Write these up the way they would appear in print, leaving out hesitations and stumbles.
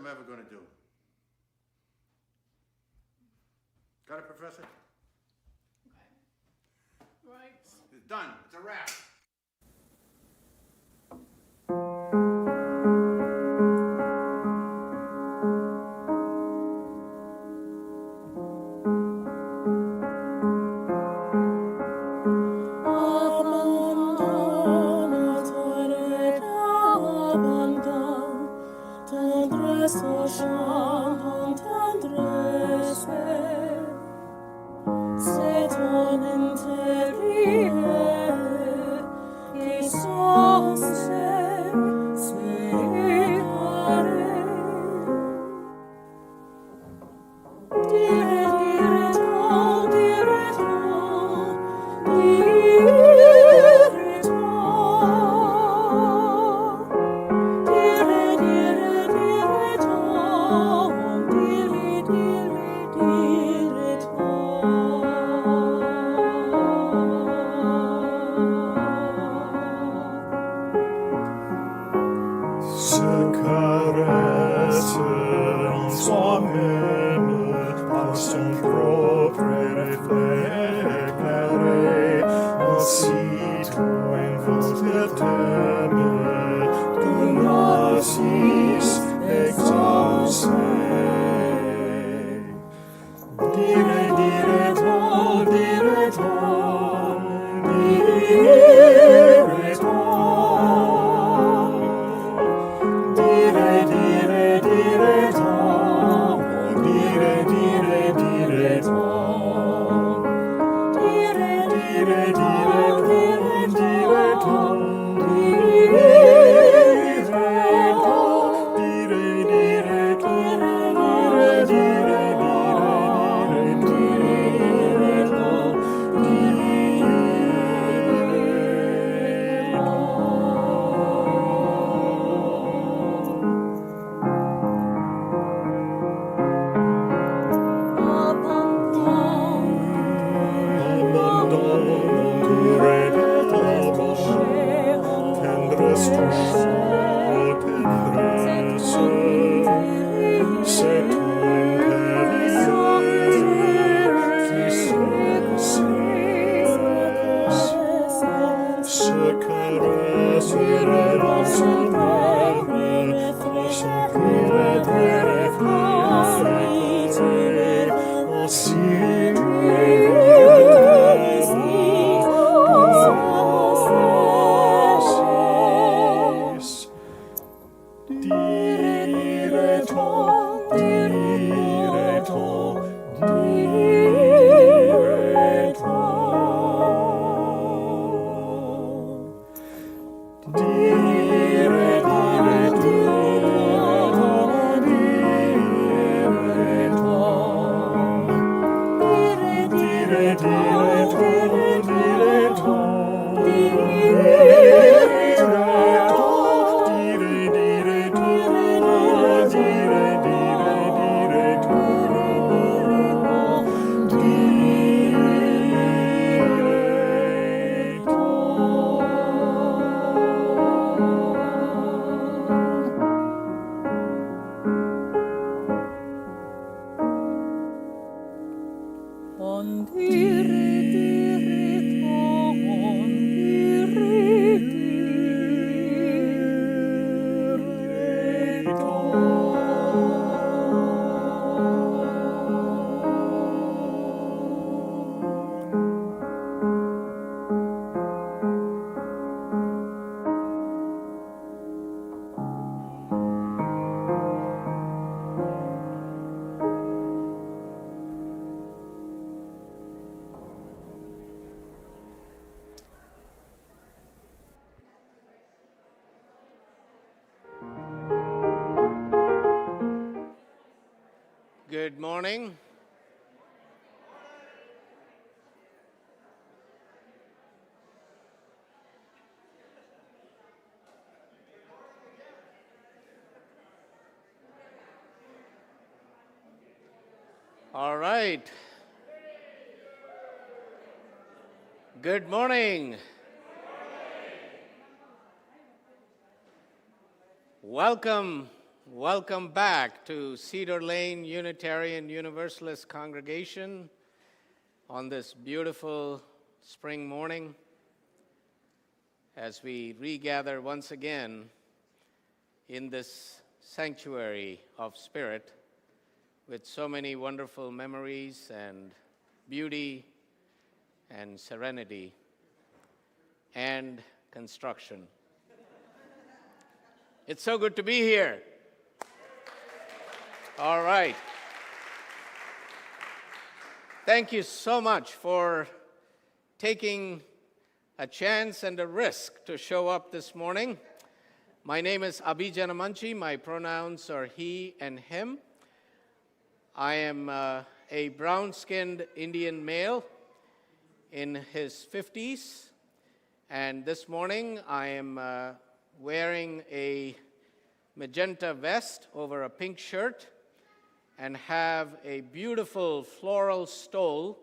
ever going to do. Got it, Professor? Okay. Right. It's done. It's a wrap. Good morning. All right. Good morning. Welcome, Welcome back to Cedar Lane Unitarian Universalist congregation on this beautiful spring morning as we regather once again in this sanctuary of spirit with so many wonderful memories and beauty and serenity and construction. It's so good to be here. All right. Thank you so much for taking a chance and a risk to show up this morning. My name is Abhijanamanchi. My pronouns are he and him. I am a brown-skinned Indian male in his 50s. And this morning I am wearing a magenta vest over a pink shirt and have a beautiful floral stole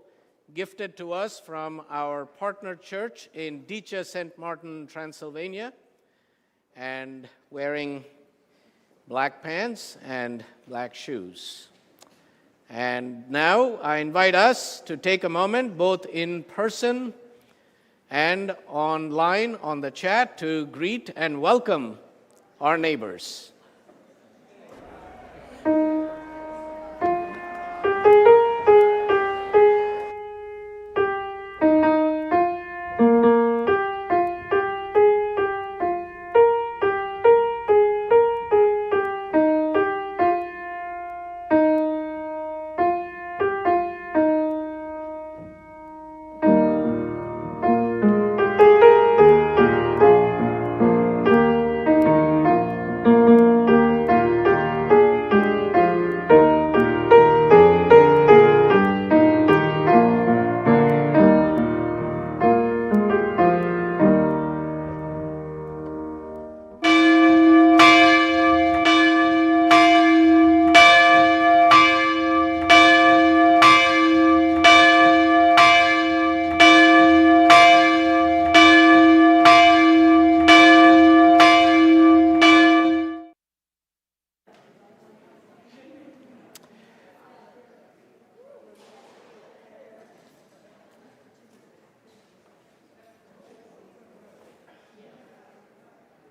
gifted to us from our partner church in Dicha, St. Martin, Transylvania, and wearing black pants and black shoes. And now I invite us to take a moment, both in person and online on the chat, to greet and welcome our neighbors.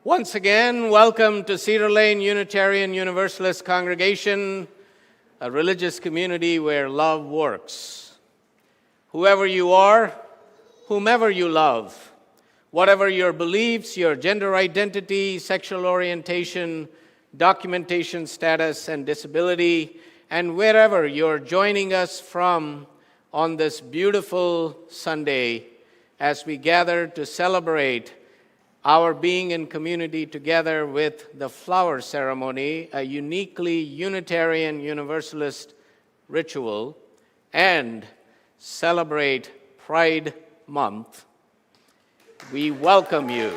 Once again, welcome to Cedar Lane Unitarian Universalist congregation, a religious community where love works. Whoever you are, whomever you love, whatever your beliefs, your gender identity, sexual orientation, documentation status, and disability, and wherever you're joining us from on this beautiful Sunday as we gather to celebrate our being in community together with the flower ceremony, a uniquely Unitarian Universalist ritual, and celebrate Pride Month, we welcome you.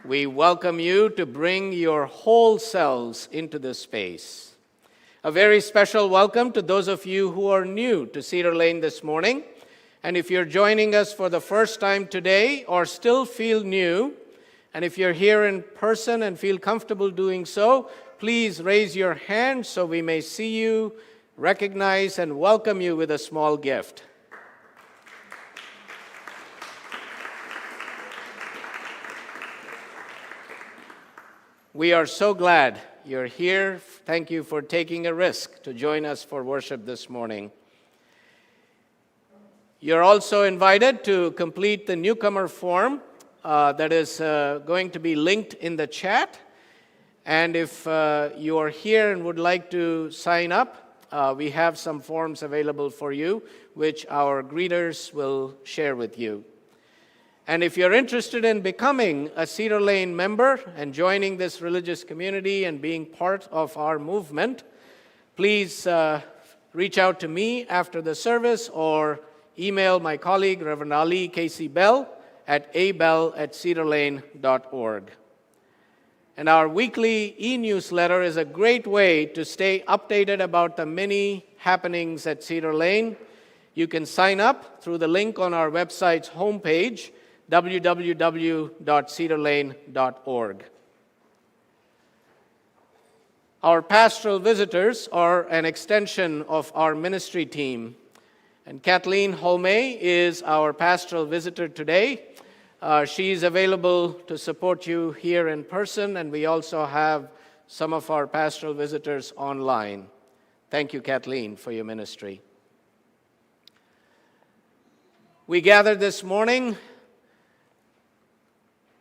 We welcome you to bring your whole selves into this space. A very special welcome to those of you who are new to Cedar Lane this morning. And if you're joining us for the first time today or still feel new, and if you're here in person and feel comfortable doing so, please raise your hand so we may see you, recognize, and welcome you with a small gift. We are so glad you're here. Thank you for taking a risk to join us for worship this morning. You're also invited to complete the newcomer form that is going to be linked in the chat. And if you are here and would like to sign up, we have some forms available for you, which our greeters will share with you. And if you're interested in becoming a Cedar Lane member and joining this religious community and being part of our movement, please reach out to me after the service or email my colleague, Reverend Ali Casey Bell, at abell@cedarlane.org. And our weekly e-newsletter is a great way to stay updated about the many happenings at Cedar Lane. You can sign up through the link on our website's homepage. www.cedarlane.org. Our pastoral visitors are an extension of our ministry team, and Kathleen Holmé is our pastoral visitor today. She's available to support you here in person, and we also have some of our pastoral visitors online. Thank you, Kathleen, for your ministry. We gather this morning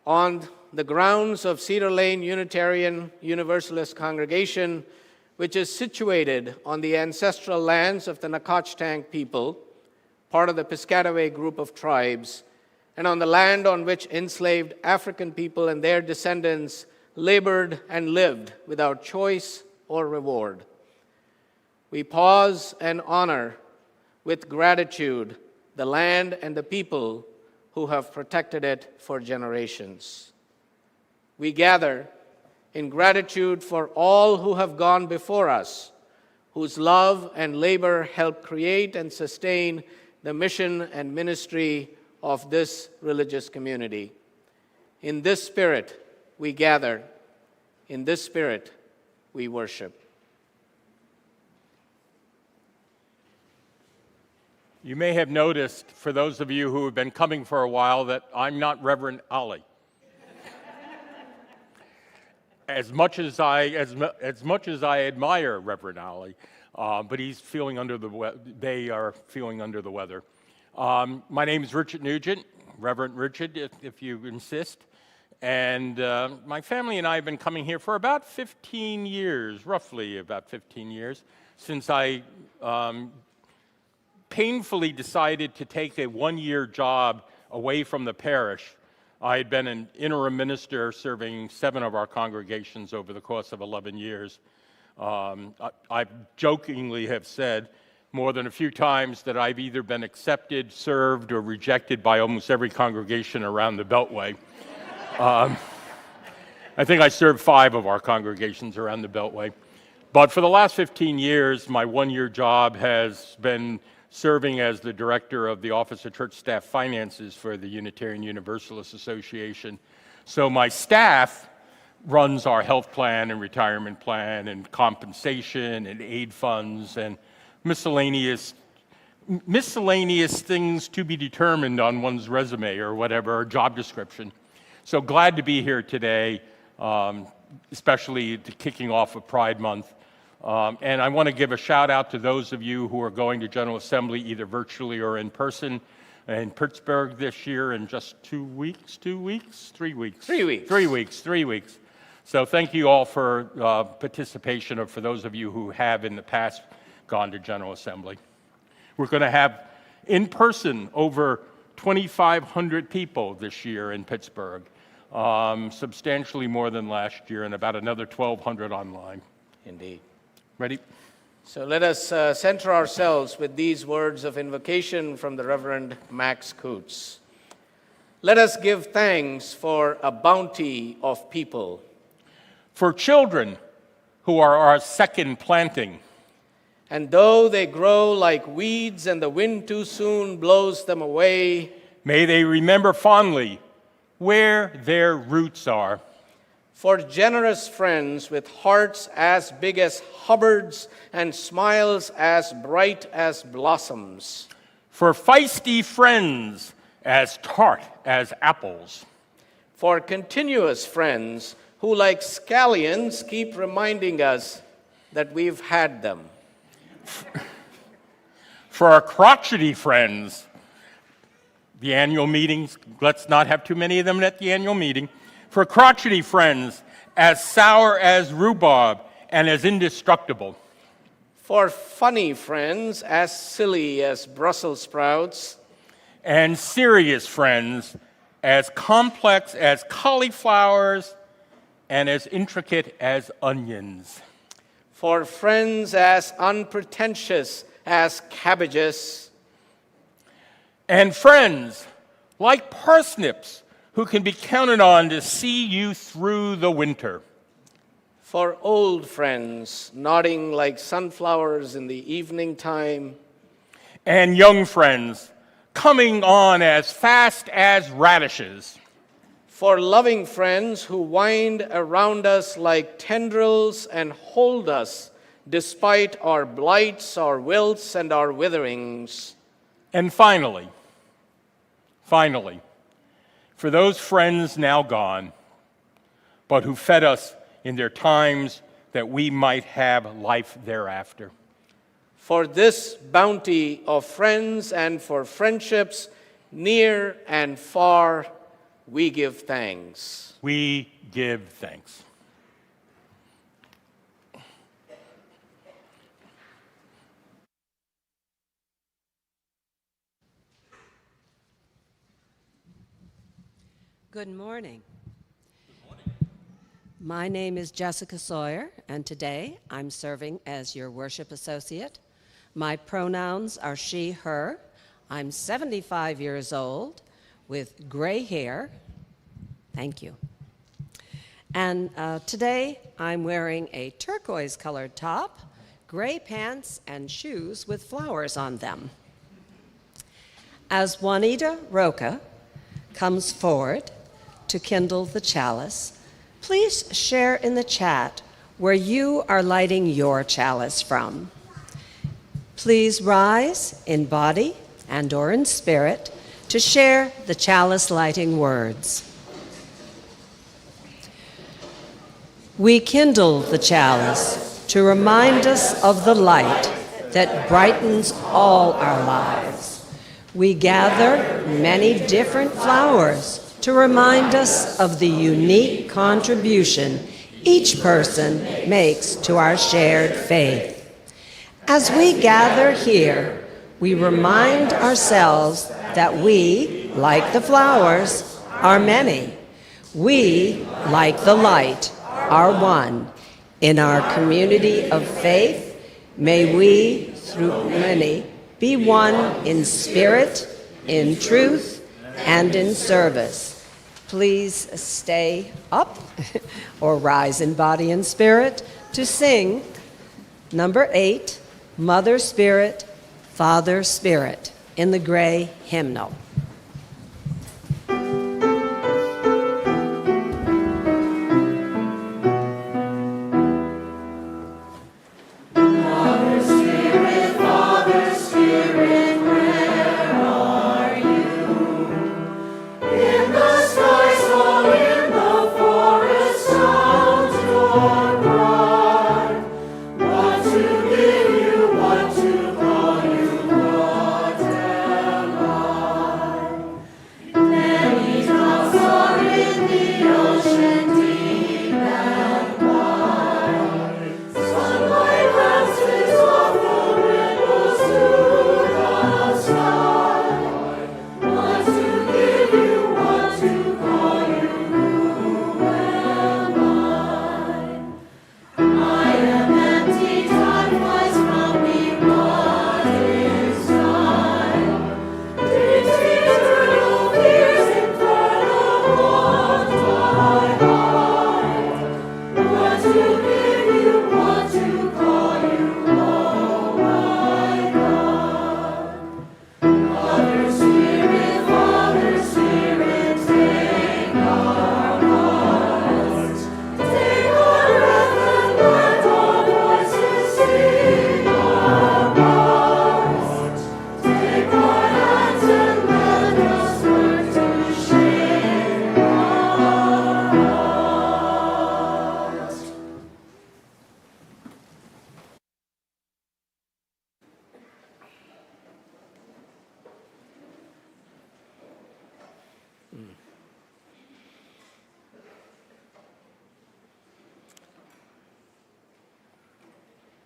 on the grounds of Cedar Lane Unitarian Universalist congregation, which is situated on the ancestral lands of the Nacotchtank people, part of the Piscataway group of tribes, and on the land on which enslaved African people and their descendants labored and lived without choice or reward. We pause and honor with gratitude the land and the people who have protected it for generations. We gather in gratitude for all who have gone before us, whose love and labor help create and sustain the mission and ministry of this religious community. In this spirit, we gather. In this spirit, we worship. You may have noticed, for those of you who have been coming for a while, that I'm not Reverend Ali. As much as I admire Reverend Ali, but he's feeling under the they are feeling under the weather. My name is Richard Nugent, Reverend Richard, if you insist. And my family and I have been coming here for about 15 years, roughly about 15 years, since I painfully decided to take a one-year job away from the parish. I had been an interim minister serving 7 of our congregations over the course of 11 years. I jokingly have said more than a few times that I've either been accepted, served, or rejected by almost every congregation around the Beltway. I think I served 5 of our congregations around the Beltway. But for the last 15 years, my one-year job has been serving as the director of the Office of Church Staff Finances for the Unitarian Universalist Association. So my staff runs our health plan and retirement plan and compensation and aid funds and miscellaneous things to be determined on one's resume or whatever, or job description. So glad to be here today, especially kicking off of Pride Month. And I want to give a shout out to those of you who are going to General Assembly either virtually or in person in Pittsburgh this year in just 3 weeks. So thank you all for participation, or for those of you who have in the past gone to General Assembly. We're going to have in person over 2,500 people this year in Pittsburgh, substantially more than last year, and about another 1,200 online. Indeed. Ready? So let us center ourselves with these words of invocation from the Reverend Max Coots. Let us give thanks for a bounty of people. For children who are our second planting. And though they grow like weeds and the wind too soon blows them away, may they remember fondly where their roots are. For generous friends with hearts as big as Hubbard's and smiles as bright as blossoms. For feisty friends as tart as apples. For continuous friends who, like scallions, keep reminding us that we've had them. For our crotchety friends, the annual meetings, let's not have too many of them at the annual meeting. For crotchety friends, as sour as rhubarb and as indestructible. For funny friends, as silly as Brussels sprouts. And serious friends, as complex as cauliflowers and as intricate as onions. For friends as unpretentious as cabbages. And friends like parsnips, who can be counted on to see you through the winter. For old friends, nodding like sunflowers in the evening time. And young friends, coming on as fast as radishes. For loving friends who wind around us like tendrils and hold us despite our blights, our wilts, and our witherings. And finally, for those friends now gone, but who fed us in their times that we might have life thereafter. For this bounty of friends and for friendships near and far, we give thanks. We give thanks. Good morning. My name is Jessica Sawyer, and today I'm serving as your worship associate. My pronouns are she, her. I'm 75 years old with gray hair. Thank you. And today I'm wearing a turquoise-colored top, gray pants, and shoes with flowers on them. As Juanita Roca comes forward to kindle the chalice, please share in the chat where you are lighting your chalice from. Please rise in body and or in spirit to share the chalice lighting words. We kindle the chalice to remind us of the light that brightens all our lives. We gather many different flowers to remind us of the unique contribution each person makes to our shared faith. As we gather here, we remind ourselves that we, like the flowers, are many. We, like the light, are one. In our community of faith, may we, through many, be one in spirit, in truth, and in service. Please stay up or rise in body and spirit to sing number 8, Mother Spirit, Father Spirit, in the gray hymnal.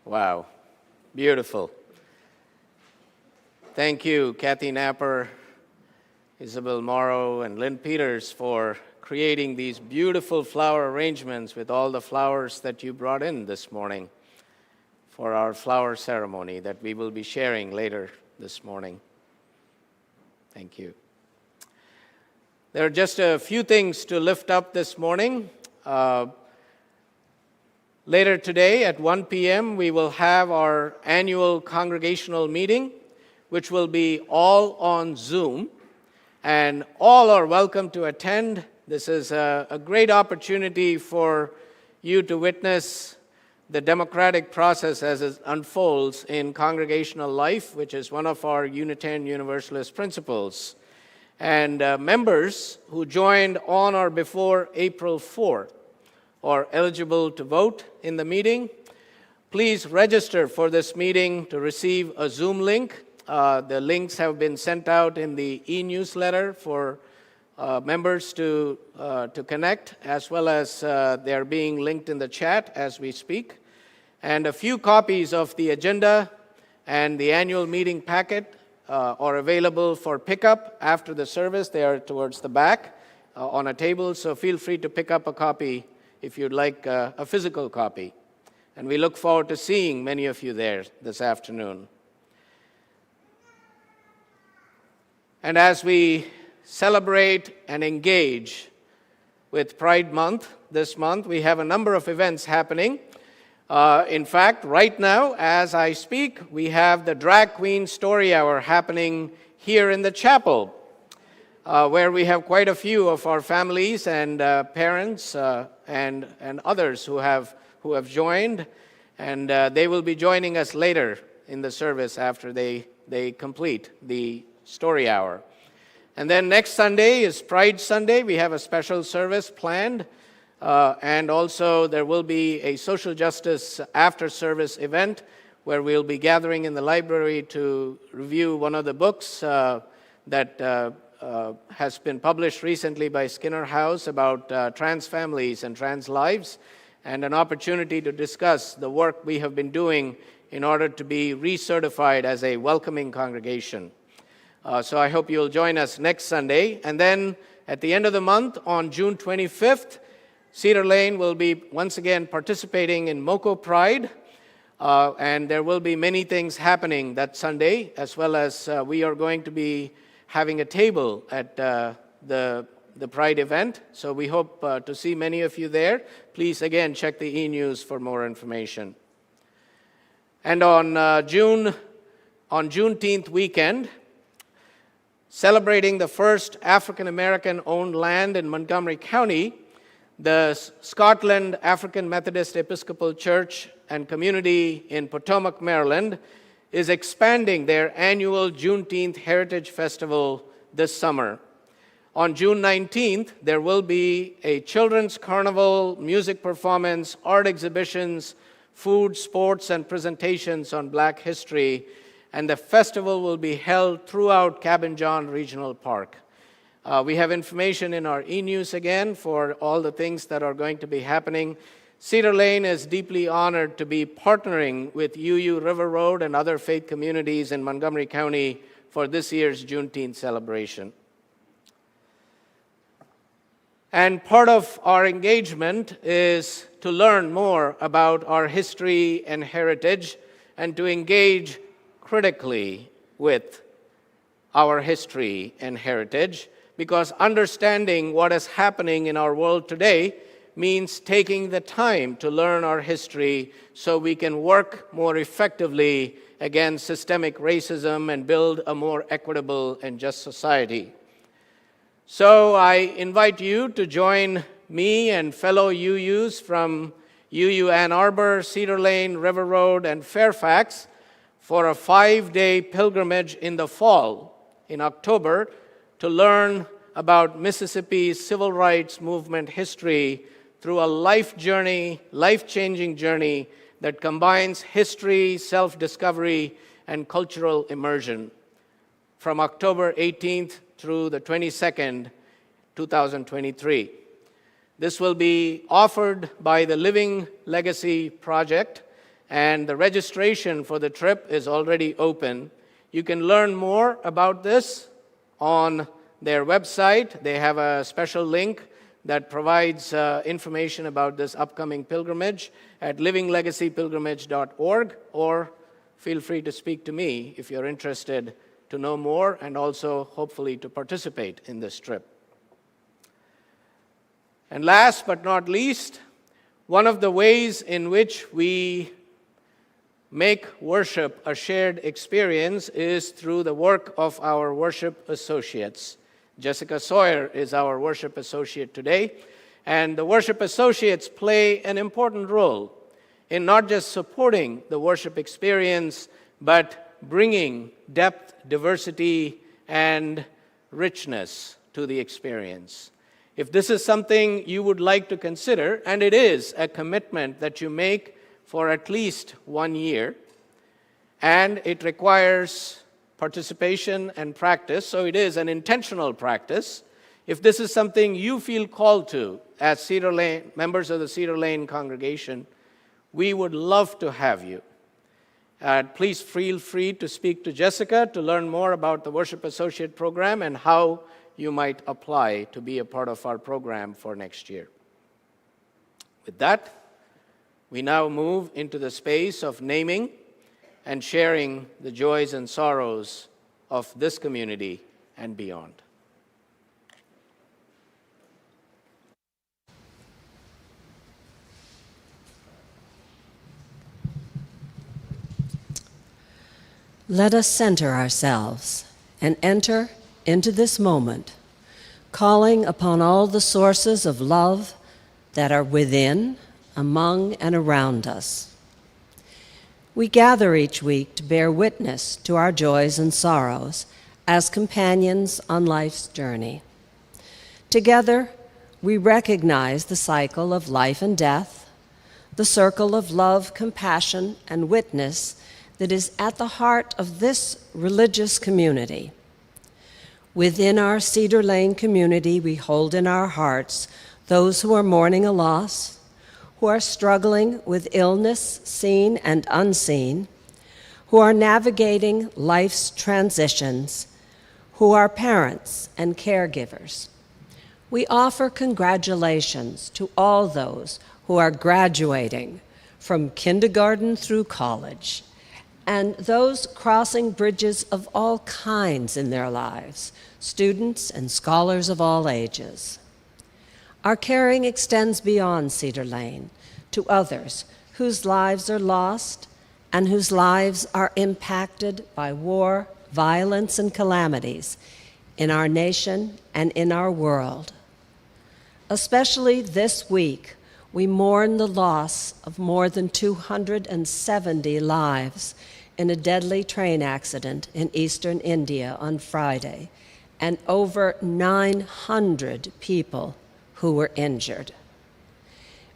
Wow, beautiful. Thank you, Kathy Napper, Isabel Morrow, and Lynn Peters for creating these beautiful flower arrangements with all the flowers that you brought in this morning for our flower ceremony that we will be sharing later this morning. Thank you. There are just a few things to lift up this morning. Later today at 1 p.m., we will have our annual congregational meeting which will be all on Zoom, and all are welcome to attend. This is a great opportunity for you to witness the democratic process as it unfolds in congregational life, which is one of our Unitarian Universalist principles. And members who joined on or before April 4 are eligible to vote in the meeting. Please register for this meeting to receive a Zoom link. The links have been sent out in the e-newsletter for members to connect, as well as they are being linked in the chat as we speak. And a few copies of the agenda and the annual meeting packet are available for pickup after the service. They are towards the back on a table, so feel free to pick up a copy if you'd like a physical copy. And we look forward to seeing many of you there this afternoon. And as we celebrate and engage with Pride Month this month, we have a number of events happening. In fact, right now, as I speak, we have the Drag Queen Story Hour happening here in the chapel, where we have quite a few of our families and parents and others who have joined, and they will be joining us later in the service after they complete the Story Hour. And then next Sunday is Pride Sunday. We have a special service planned. And also there will be a social justice after-service event where we'll be gathering in the library to review one of the books that has been published recently by Skinner House about trans families and trans lives, and an opportunity to discuss the work we have been doing in order to be recertified as a welcoming congregation. So I hope you'll join us next Sunday. And then at the end of the month, on June 25th, Cedar Lane will be once again participating in MoCo Pride, and there will be many things happening that Sunday, as well as we are going to be having a table at the Pride event. So we hope to see many of you there. Please, again, check the e-news for more information. And on Juneteenth weekend, celebrating the first African-American owned land in Montgomery County, the Scotland African Methodist Episcopal Church and Community in Potomac, Maryland, is expanding their annual Juneteenth Heritage Festival this summer. On June 19th, there will be a children's carnival, music performance, art exhibitions, food, sports, and presentations on Black history, and the festival will be held throughout Cabin John Regional Park. We have information in our e-news again for all the things that are going to be happening. Cedar Lane is deeply honored to be partnering with UU River Road and other faith communities in Montgomery County for this year's Juneteenth celebration. And part of our engagement is to learn more about our history and heritage and to engage critically with our history and heritage, because understanding what is happening in our world today means taking the time to learn our history so we can work more effectively against systemic racism and build a more equitable and just society. So I invite you to join me and fellow UUs from UU Ann Arbor, Cedar Lane, River Road, and Fairfax for a 5-day pilgrimage in the fall, in October, to learn about Mississippi's civil rights movement history through a life-changing journey that combines history, self-discovery, and cultural immersion from October 18th through the 22nd, 2023. This will be offered by the Living Legacy Project, and the registration for the trip is already open. You can learn more about this on their website. They have a special link that provides information about this upcoming pilgrimage at livinglegacypilgrimage.org, or feel free to speak to me if you're interested to know more and also hopefully to participate in this trip. And last but not least, one of the ways in which we make worship a shared experience is through the work of our worship associates. Jessica Sawyer is our worship associate today, and the worship associates play an important role in not just supporting the worship experience, but bringing depth, diversity, and richness to the experience. If this is something you would like to consider, and it is a commitment that you make for at least 1 year, and it requires participation and practice, so it is an intentional practice. If this is something you feel called to as Cedar Lane, members of the Cedar Lane congregation, we would love to have you. Please feel free to speak to Jessica to learn more about the Worship Associate Program and how you might apply to be a part of our program for next year. With that, we now move into the space of naming and sharing the joys and sorrows of this community and beyond. Let us center ourselves and enter into this moment, calling upon all the sources of love that are within, among, and around us. We gather each week to bear witness to our joys and sorrows as companions on life's journey. Together, we recognize the cycle of life and death, the circle of love, compassion, and witness that is at the heart of this religious community. Within our Cedar Lane community, we hold in our hearts those who are mourning a loss, who are struggling with illness, seen and unseen, who are navigating life's transitions, who are parents and caregivers. We offer congratulations to all those who are graduating from kindergarten through college, and those crossing bridges of all kinds in their lives, students and scholars of all ages. Our caring extends beyond Cedar Lane to others whose lives are lost and whose lives are impacted by war, violence, and calamities in our nation and in our world. Especially this week, we mourn the loss of more than 270 lives in a deadly train accident in eastern India on Friday, and over 900 people who were injured.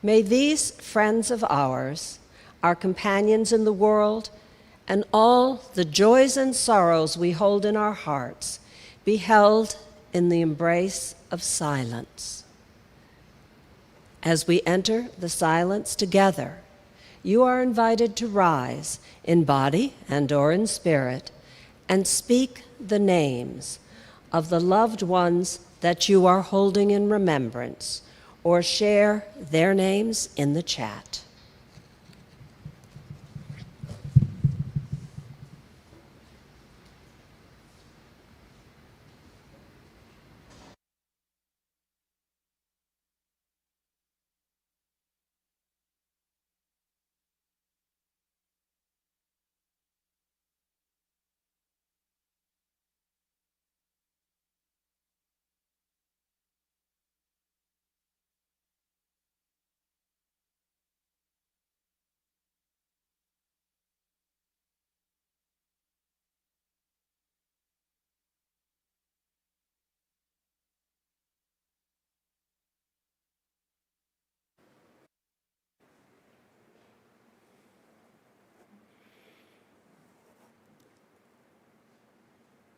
May these friends of ours, our companions in the world, and all the joys and sorrows we hold in our hearts be held in the embrace of silence. As we enter the silence together, you are invited to rise in body and or in spirit and speak the names of the loved ones that you are holding in remembrance, or share their names in the chat.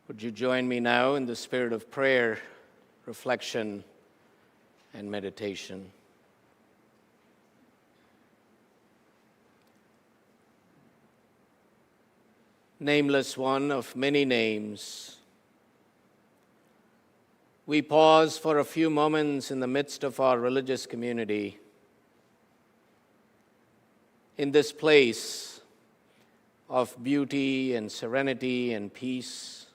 Would you join me now in the spirit of prayer, reflection, and meditation? Nameless one of many names, we pause for a few moments in the midst of our religious community, in this place of beauty and serenity and peace.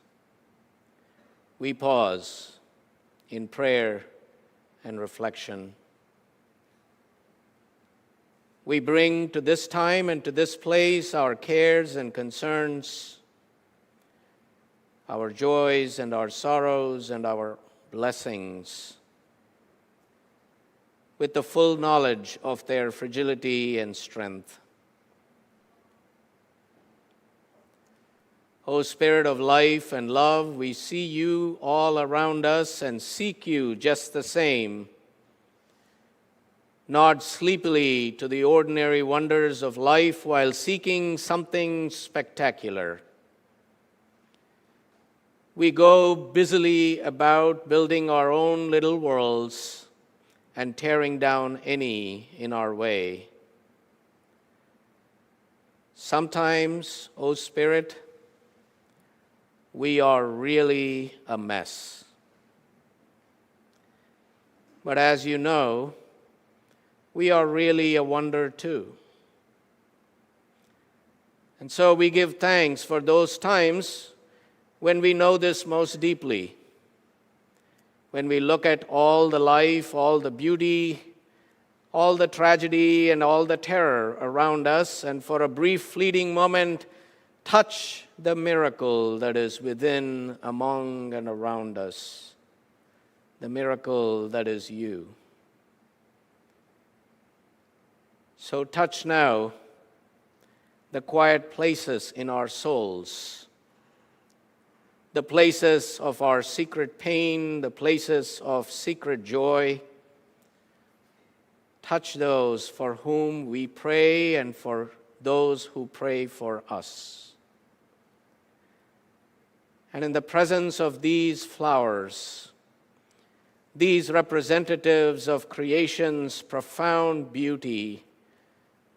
We pause in prayer and reflection. we bring to this time and to this place our cares and concerns, our joys and our sorrows and our blessings, with the full knowledge of their fragility and strength. O Spirit of life and love, we see you all around us and seek you just the same. Nod sleepily to the ordinary wonders of life while seeking something spectacular. We go busily about building our own little worlds and tearing down any in our way. Sometimes, O Spirit, we are really a mess. But as you know, we are really a wonder too. And so we give thanks for those times when we know this most deeply, when we look at all the life, all the beauty, all the tragedy, and all the terror around us, and for a brief fleeting moment, touch the miracle that is within, among, and around us, the miracle that is you. So touch now the quiet places in our souls, the places of our secret pain, the places of secret joy. Touch those for whom we pray and for those who pray for us. And in the presence of these flowers, these representatives of creation's profound beauty,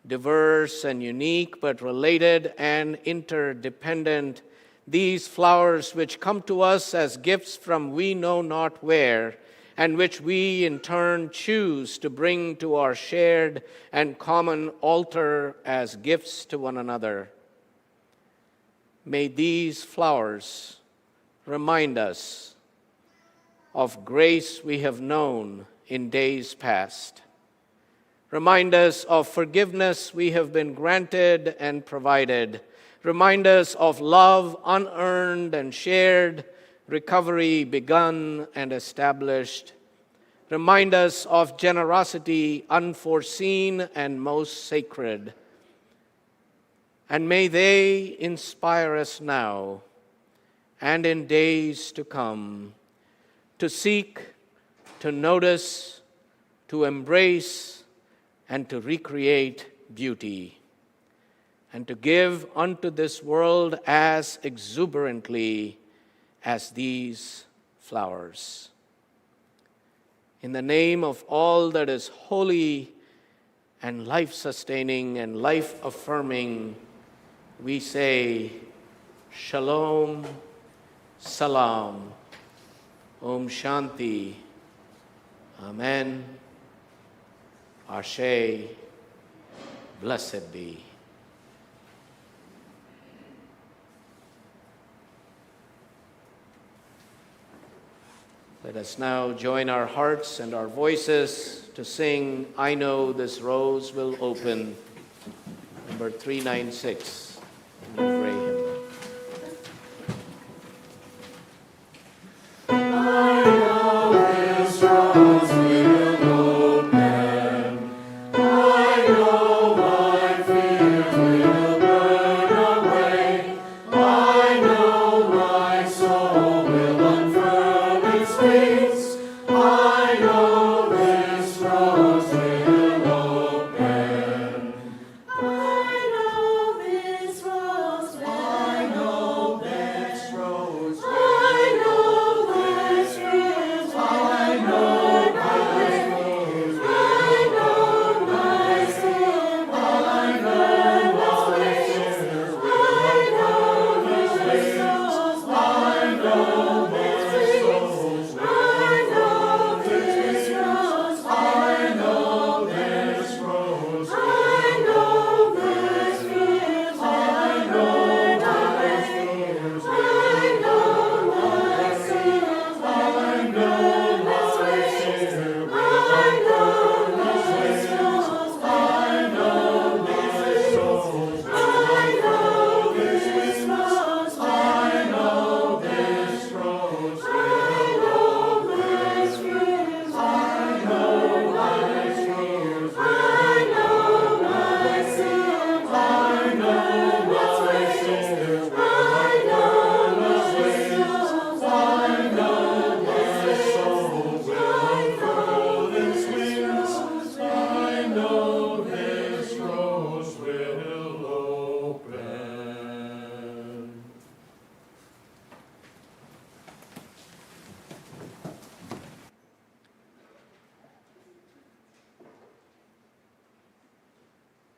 diverse and unique, but related and interdependent, these flowers which come to us as gifts from we know not where, and which we in turn choose to bring to our shared and common altar as gifts to one another. May these flowers remind us of grace we have known in days past. Remind us of forgiveness we have been granted and provided. Remind us of love unearned and shared, recovery begun and established. Remind us of generosity unforeseen and most sacred. And may they inspire us now and in days to come to seek, to notice, to embrace, and to recreate beauty, and to give unto this world as exuberantly as these flowers. In the name of all that is holy and life-sustaining and life-affirming, we say, Shalom, Salam, Om Shanti, Amen, Ashe, blessed be. Let us now join our hearts and our voices to sing, I Know This Rose Will Open, number 396, in the Gray hymn. I know this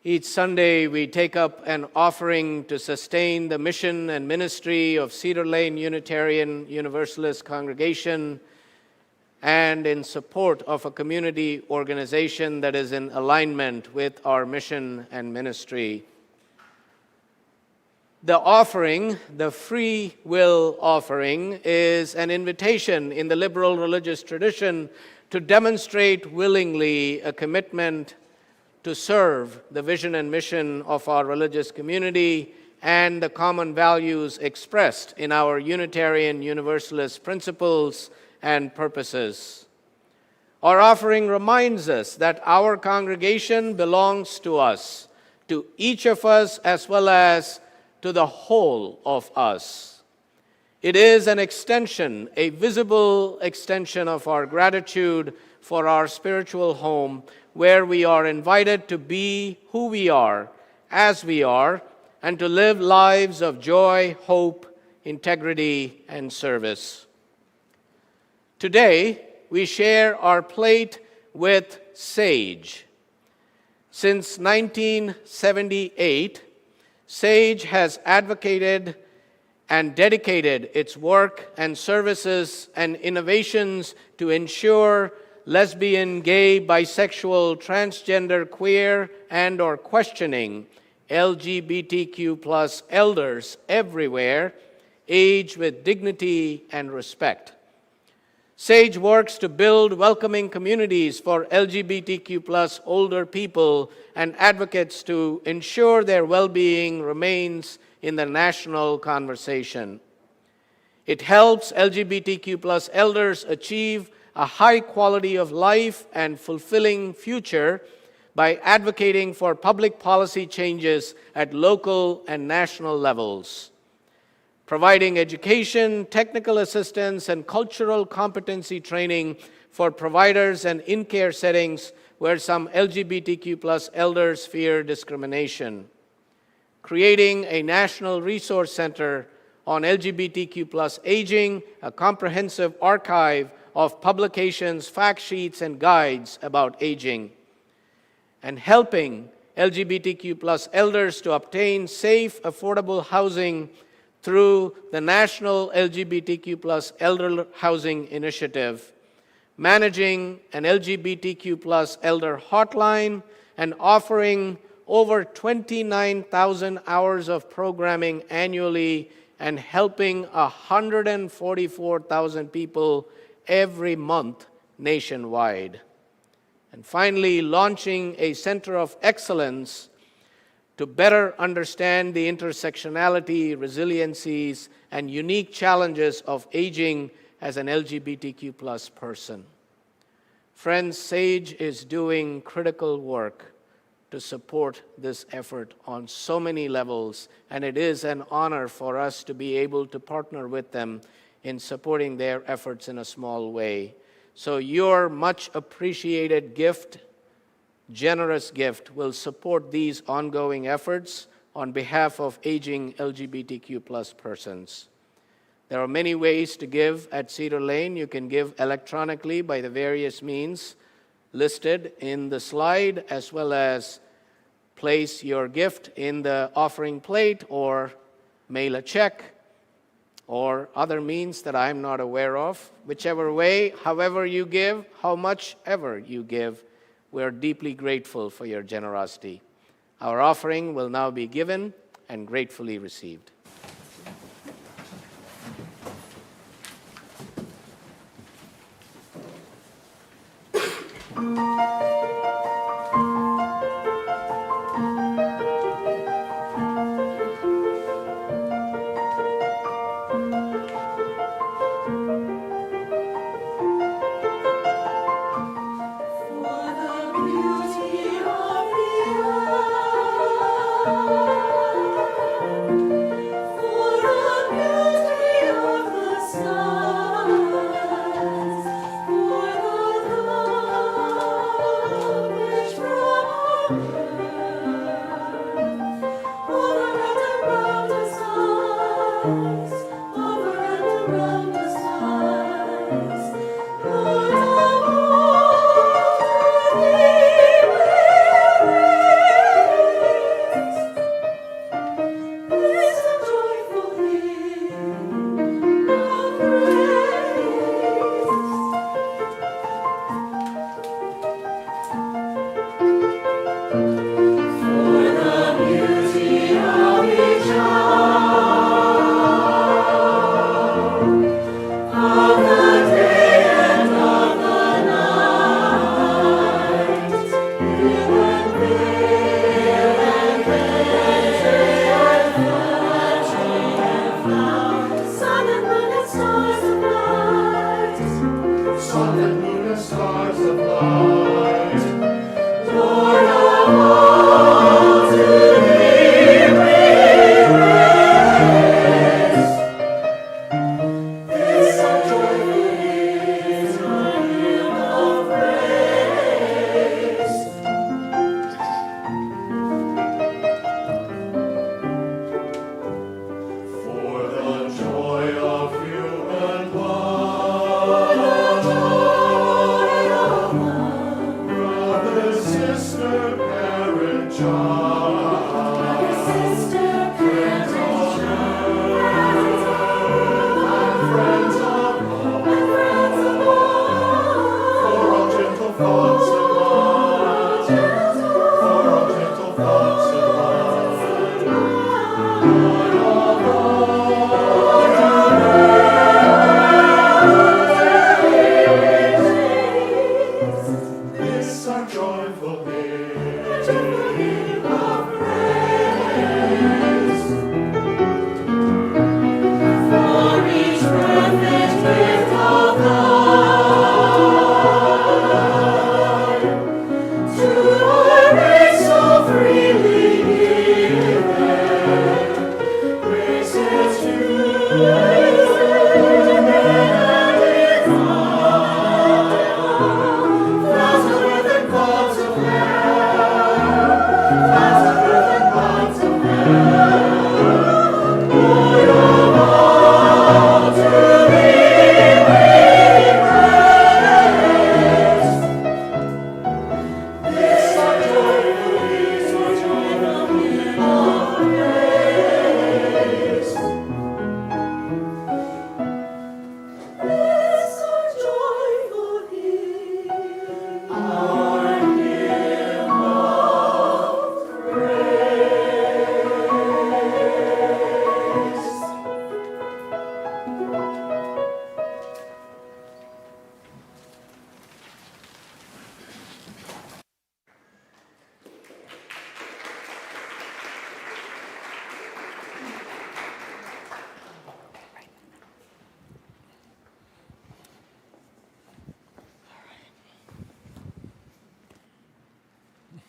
Each Sunday, we take up an offering to sustain the mission and ministry of Cedar Lane Unitarian Universalist congregation and in support of a community organization that is in alignment with our mission and ministry. The offering, the free will offering, is an invitation in the liberal religious tradition to demonstrate willingly a commitment to serve the vision and mission of our religious community and the common values expressed in our Unitarian Universalist principles and purposes. Our offering reminds us that our congregation belongs to us, to each of us as well as to the whole of us. It is an extension, a visible extension of our gratitude for our spiritual home, where we are invited to be who we are, as we are, and to live lives of joy, hope, integrity, and service. Today, we share our plate with SAGE. Since 1978, SAGE has advocated and dedicated its work and services and innovations to ensure lesbian, gay, bisexual, transgender, queer, and or questioning LGBTQ+ elders everywhere age with dignity and respect. SAGE works to build welcoming communities for LGBTQ+ older people and advocates to ensure their well-being remains in the national conversation. It helps LGBTQ+ elders achieve a high quality of life and fulfilling future by advocating for public policy changes at local and national levels, providing education, technical assistance, and cultural competency training for providers and in-care settings where some LGBTQ+ elders fear discrimination, creating a national resource center on LGBTQ+ aging, a comprehensive archive of publications, fact sheets, and guides about aging, and helping LGBTQ+ elders to obtain safe, affordable housing through the National LGBTQ+ Elder Housing Initiative, managing an LGBTQ+ elder hotline, and offering over 29,000 hours of programming annually and helping 144,000 people every month nationwide. And finally, launching a Center of Excellence to better understand the intersectionality, resiliencies, and unique challenges of aging as an LGBTQ+ person. Friends, SAGE is doing critical work to support this effort on so many levels, and it is an honor for us to be able to partner with them in supporting their efforts in a small way. So your much appreciated gift, generous gift, will support these ongoing efforts on behalf of aging LGBTQ+ persons. There are many ways to give at Cedar Lane. You can give electronically by the various means listed in the slide, as well as place your gift in the offering plate or mail a check or other means that I'm not aware of. Whichever way, however you give, how much ever you give, we're deeply grateful for your generosity. Our offering will now be given and gratefully received. For the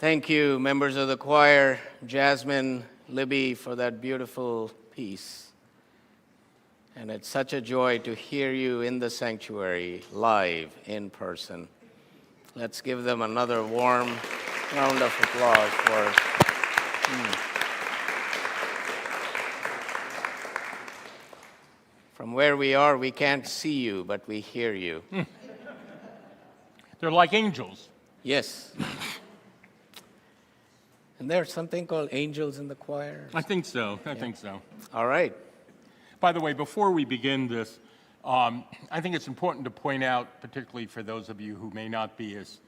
Thank you, members of the choir, Jasmine, Libby, for that beautiful piece. And it's such a joy to hear you in the sanctuary, live, in person. Let's give them another warm round of applause for. From where we are, we can't see you, but we hear you. They're like angels. Yes. And there's something called angels in the choir? I think so. I think so. All right. By the way, before we begin this, I think it's important to point out, particularly for those of you who may not be as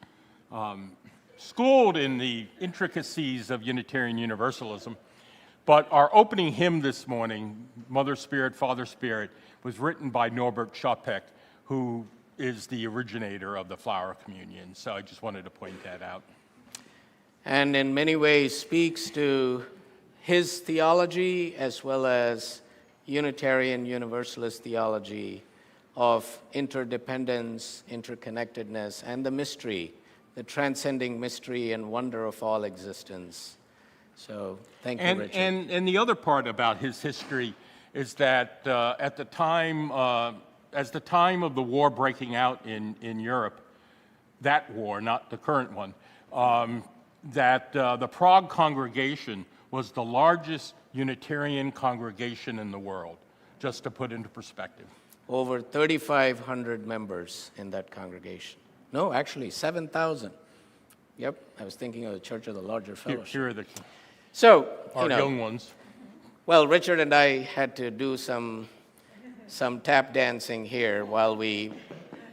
schooled in the intricacies of Unitarian Universalism, but our opening hymn this morning, Mother Spirit, Father Spirit, was written by Norbert Čapek, who is the originator of the flower communion. So I just wanted to point that out. And in many ways speaks to his theology as well as Unitarian Universalist theology of interdependence, interconnectedness, and the mystery, the transcending mystery and wonder of all existence. So thank you, Richard. And the other part about his history is that at the time, as the time of the war breaking out in Europe, that war, not the current one, that the Prague congregation was the largest Unitarian congregation in the world, just to put into perspective. Over 3,500 members in that congregation. No, actually 7,000. Yep, I was thinking of the Church of the Larger Fellowship. Here are So, our young ones. Well, Richard and I had to do some tap dancing here while we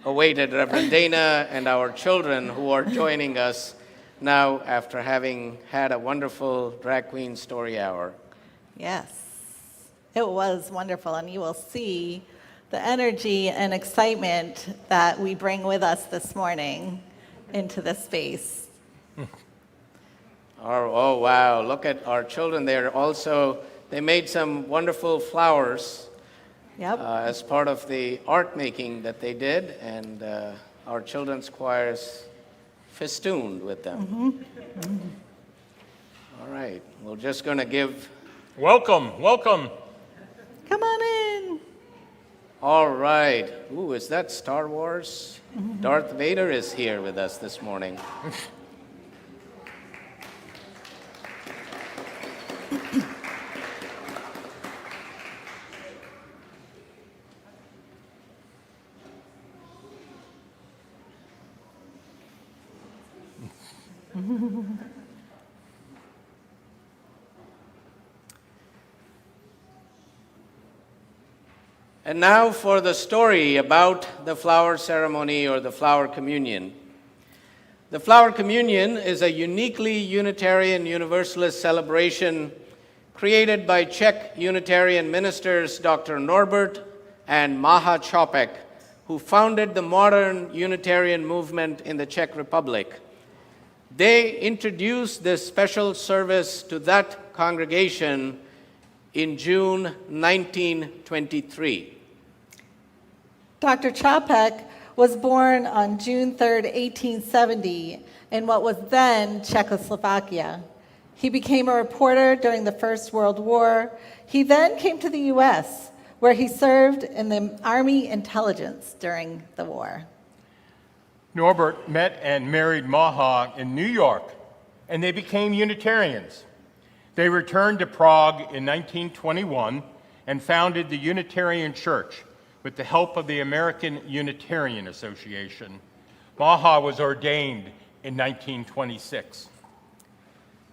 awaited Reverend Dana and our children who are joining us now after having had a wonderful drag queen story hour. Yes, it was wonderful, and you will see the energy and excitement that we bring with us this morning into this space. Oh, wow, look at our children there. Also, they made some wonderful flowers as part of the art making that they did, and our children's choir is festooned with them. All right, we're just going to give... Welcome, welcome. Come on in. All right. Ooh, is that Star Wars? Darth Vader is here with us this morning. And now for the story about the flower ceremony or the flower communion. The flower communion is a uniquely Unitarian Universalist celebration created by Czech Unitarian ministers Dr. Norbert and Mája Čapek, who founded the modern Unitarian movement in the Czech Republic. They introduced this special service to that congregation in June 1923. Dr. Čapek was born on June 3rd, 1870, in what was then Czechoslovakia. He became a reporter during the First World War. He then came to the U.S., where he served in the Army intelligence during the war. Norbert met and married Mája in New York, and they became Unitarians. They returned to Prague in 1921 and founded the Unitarian Church with the help of the American Unitarian Association. Mája was ordained in 1926.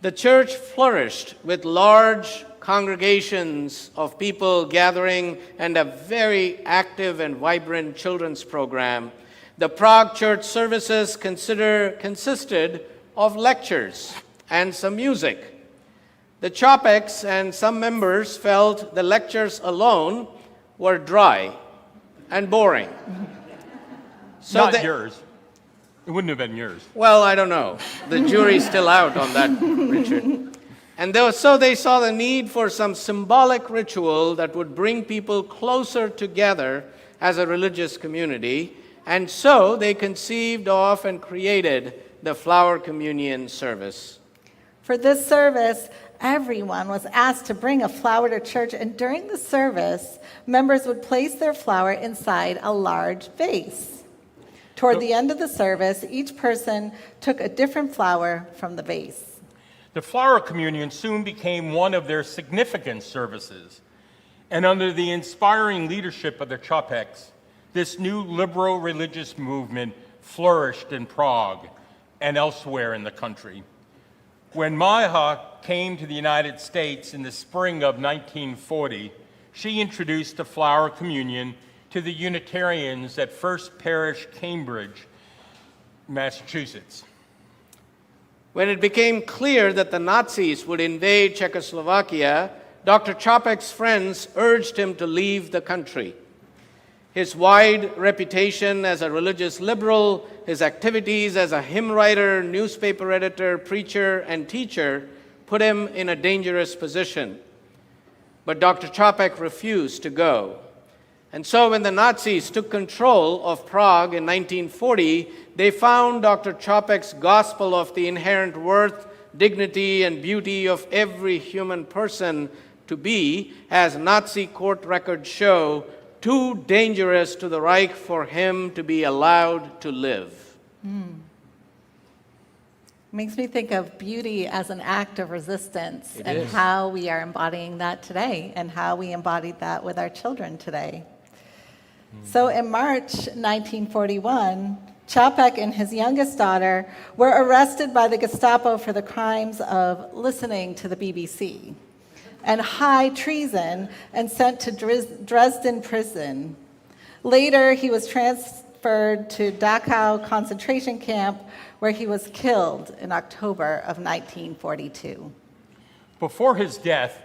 The church flourished with large congregations of people gathering and a very active and vibrant children's program. The Prague church services consisted of lectures and some music. The Čapeks and some members felt the lectures alone were dry and boring. So not yours. It wouldn't have been yours. Well, I don't know. The jury's still out on that, Richard. And so they saw the need for some symbolic ritual that would bring people closer together as a religious community. And so they conceived of and created the flower communion service. For this service, everyone was asked to bring a flower to church, and during the service, members would place their flower inside a large vase. Toward the end of the service, each person took a different flower from the vase. The flower communion soon became one of their significant services, and under the inspiring leadership of the Čapeks, this new liberal religious movement flourished in Prague and elsewhere in the country. When Mája came to the United States in the spring of 1940, she introduced the flower communion to the Unitarians at First Parish, Cambridge, Massachusetts. When it became clear that the Nazis would invade Czechoslovakia, Dr. Čapek's friends urged him to leave the country. His wide reputation as a religious liberal, his activities as a hymn writer, newspaper editor, preacher, and teacher put him in a dangerous position. But Dr. Čapek refused to go. And so when the Nazis took control of Prague in 1940, they found Dr. Čapek's gospel of the inherent worth, dignity, and beauty of every human person to be, as Nazi court records show, too dangerous to the Reich for him to be allowed to live. Makes me think of beauty as an act of resistance and is. how we are embodying that today and how we embodied that with our children today. So in March 1941, Čapek and his youngest daughter were arrested by the Gestapo for the crimes of listening to the BBC and high treason and sent to Dresden prison. Later, he was transferred to Dachau concentration camp, where he was killed in October of 1942. Before his death,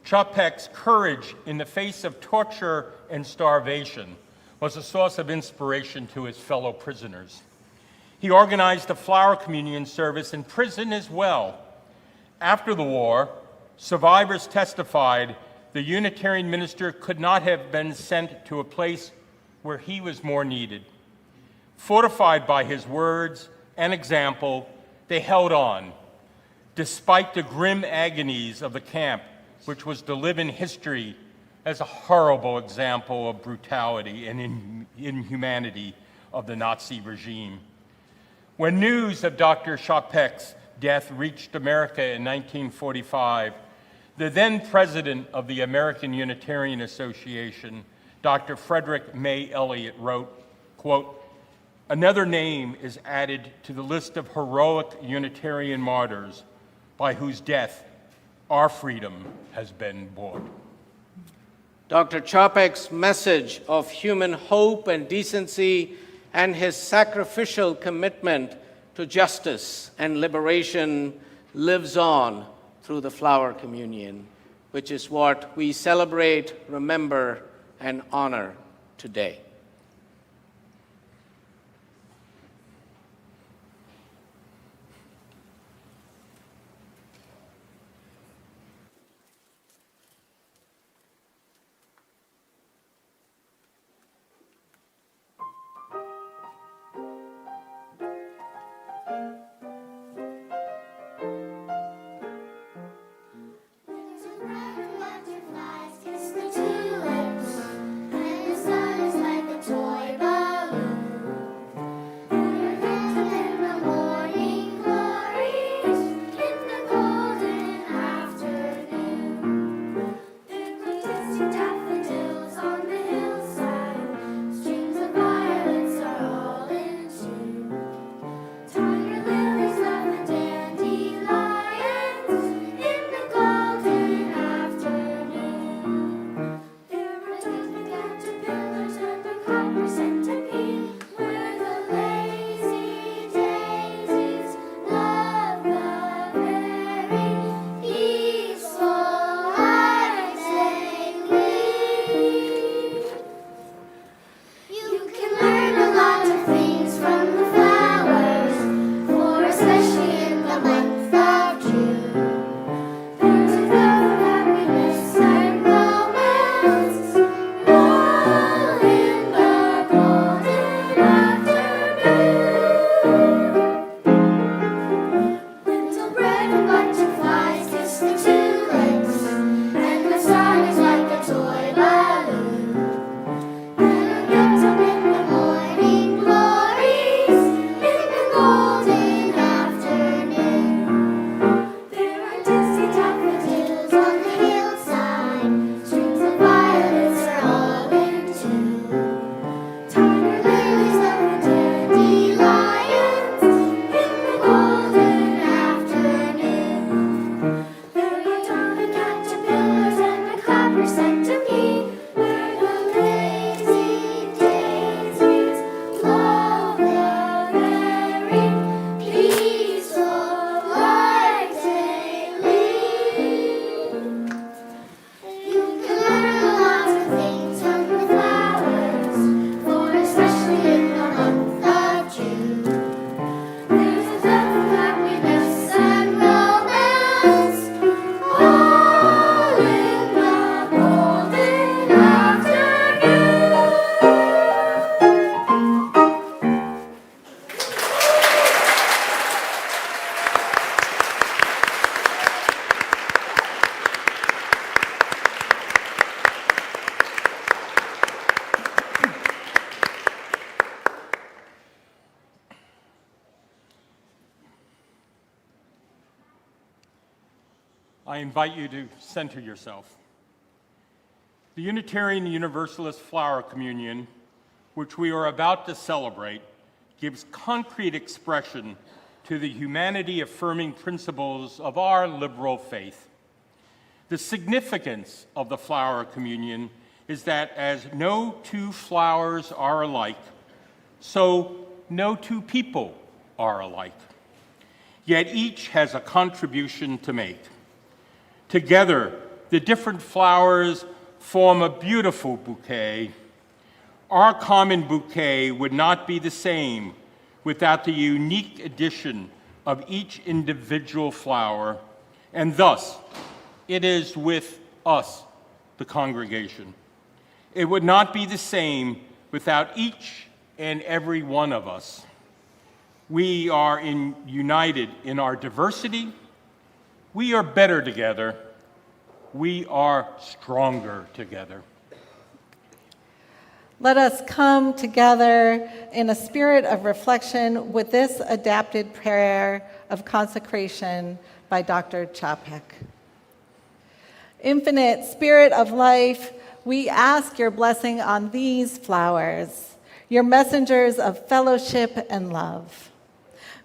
Čapek's courage in the face of torture and starvation was a source of inspiration to his fellow prisoners. He organized a flower communion service in prison as well. After the war, survivors testified the Unitarian minister could not have been sent to a place where he was more needed. Fortified by his words and example, they held on, despite the grim agonies of the camp, which was to live in history as a horrible example of brutality and inhumanity of the Nazi regime. When news of Dr. Čapek's death reached America in 1945, the then president of the American Unitarian Association, Dr. Frederick May Elliott, wrote, quote, "Another name is added to the list of heroic Unitarian martyrs by whose death our freedom has been bought." Dr. Čapek's message of human hope and decency and his sacrificial commitment to justice and liberation lives on through the flower communion, which is what we celebrate, remember, and honor today. Butterflies kiss the tulips, and the sun is like I invite you to center yourself. The Unitarian Universalist Flower Communion, which we are about to celebrate, gives concrete expression to the humanity-affirming principles of our liberal faith. The significance of the Flower Communion is that as no two flowers are alike, so no two people are alike. Yet each has a contribution to make. Together, the different flowers form a beautiful bouquet. Our common bouquet would not be the same without the unique addition of each individual flower, and thus, it is with us, the congregation. It would not be the same without each and every one of us. We are united in our diversity. We are better together. We are stronger together. Let us come together in a spirit of reflection with this adapted prayer of consecration by Dr. Čapek. Infinite Spirit of life, we ask your blessing on these flowers, your messengers of fellowship and love.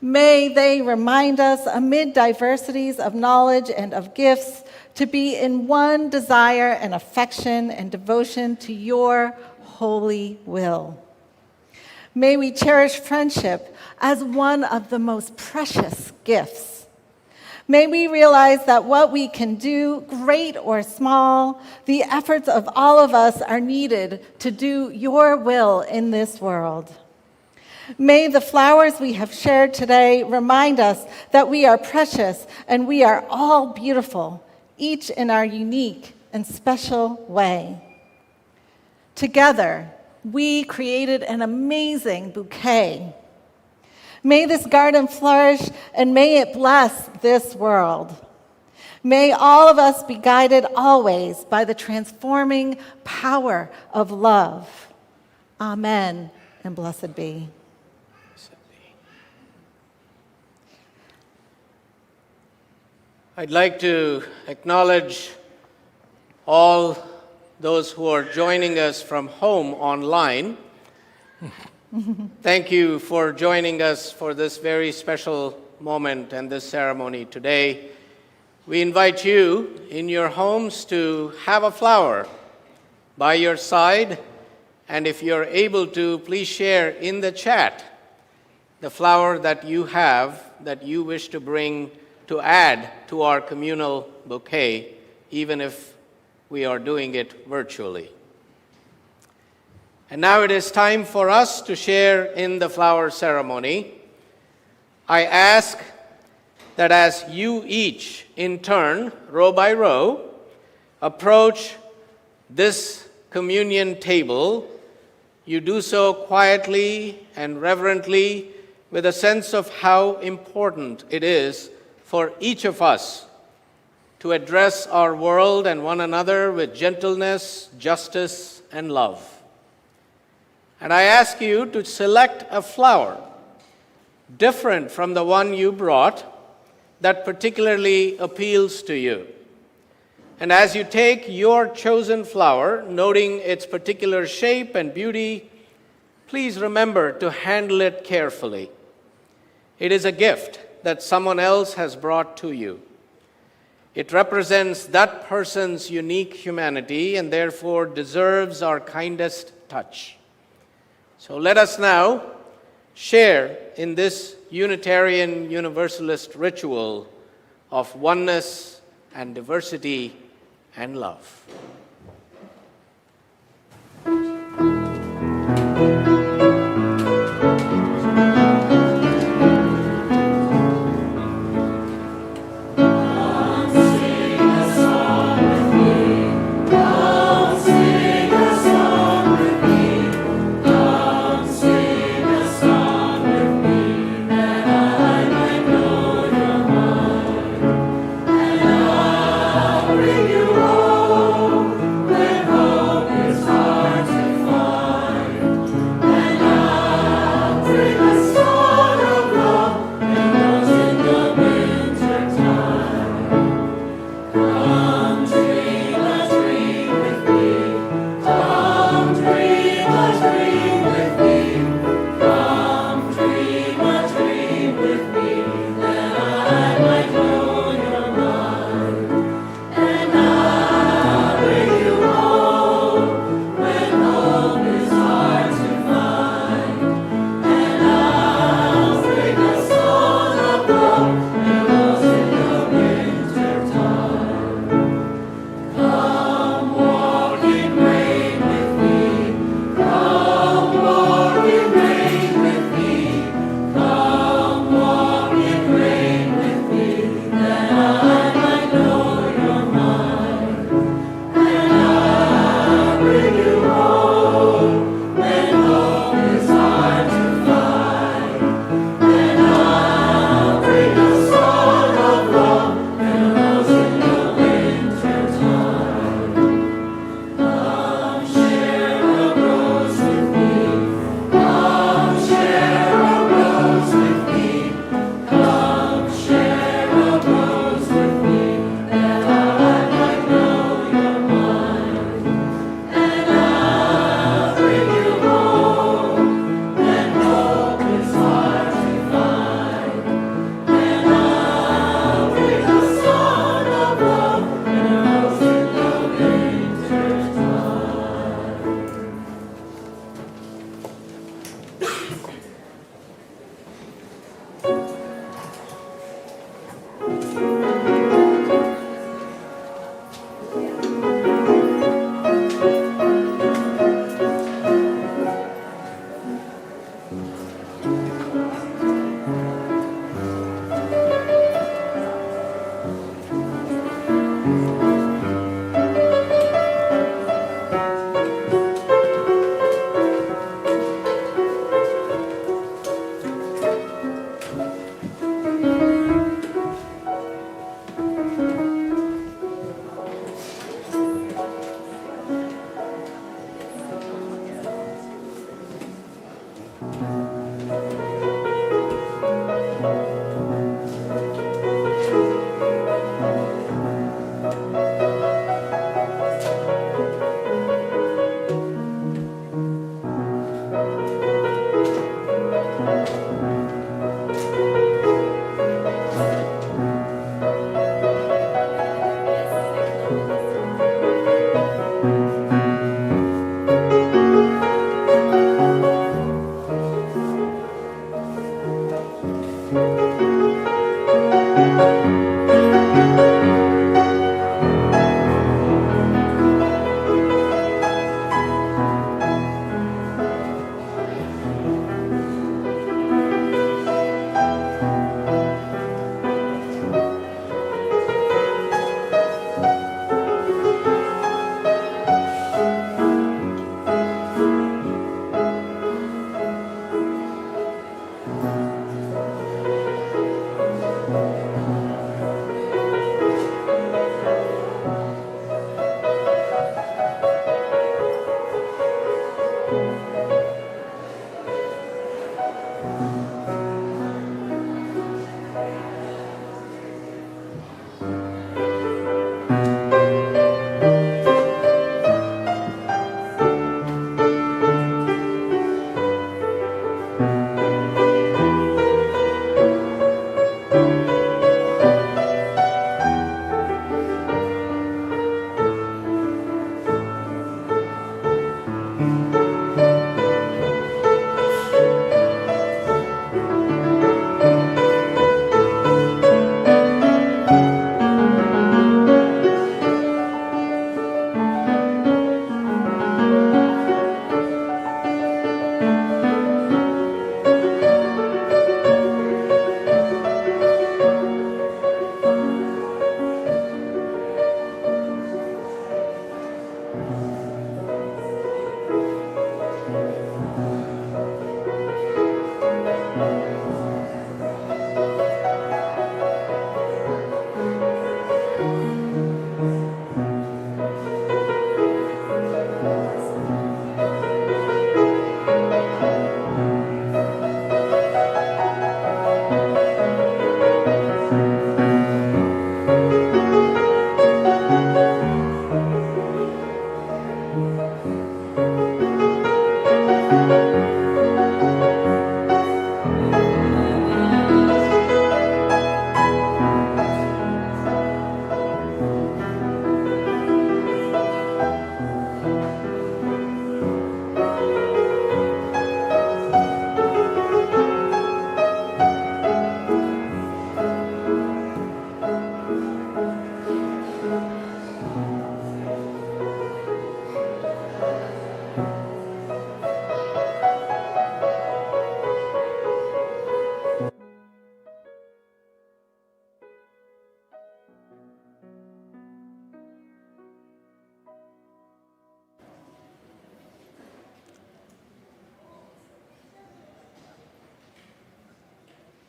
May they remind us, amid diversities of knowledge and of gifts, to be in one desire and affection and devotion to your holy will. May we cherish friendship as one of the most precious gifts. May we realize that what we can do, great or small, the efforts of all of us are needed to do your will in this world. May the flowers we have shared today remind us that we are precious and we are all beautiful, each in our unique and special way. Together, we created an amazing bouquet. May this garden flourish and may it bless this world. May all of us be guided always by the transforming power of love. Amen and blessed be. I'd like to acknowledge all those who are joining us from home online. Thank you for joining us for this very special moment and this ceremony today. We invite you in your homes to have a flower by your side, and if you're able to, please share in the chat the flower that you have that you wish to bring to add to our communal bouquet, even if we are doing it virtually. And now it is time for us to share in the flower ceremony. I ask that as you each, in turn, row by row, approach this communion table, you do so quietly and reverently with a sense of how important it is for each of us to address our world and one another with gentleness, justice, and love. And I ask you to select a flower different from the one you brought that particularly appeals to you. And as you take your chosen flower, noting its particular shape and beauty, please remember to handle it carefully. It is a gift that someone else has brought to you. It represents that person's unique humanity and therefore deserves our kindest touch. So let us now share in this Unitarian Universalist ritual of oneness and diversity and love. Bring you home.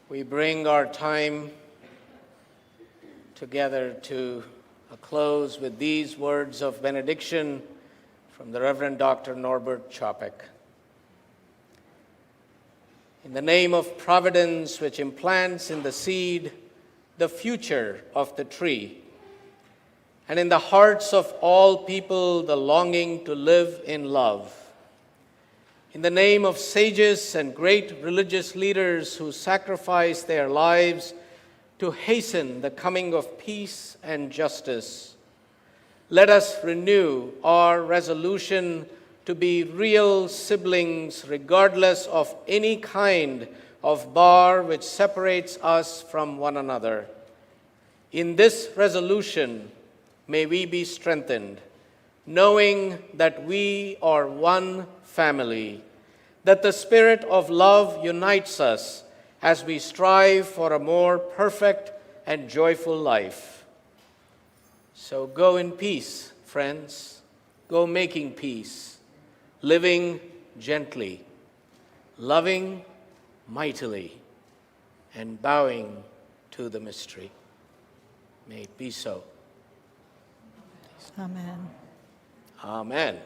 We bring our time together to a close with these words of benediction from the Reverend Dr. Norbert Čapek. In the name of Providence, which implants in the seed the future of the tree, and in the hearts of all people the longing to live in love, in the name of sages and great religious leaders who sacrifice their lives to hasten the coming of peace and justice, let us renew our resolution to be real siblings regardless of any kind of bar which separates us from one another. In this resolution, may we be strengthened, knowing that we are one family, that the spirit of love unites us as we strive for a more perfect and joyful life. So go in peace, friends. Go making peace, living gently, loving mightily, and bowing to the mystery. May it be so. Amen. Amen.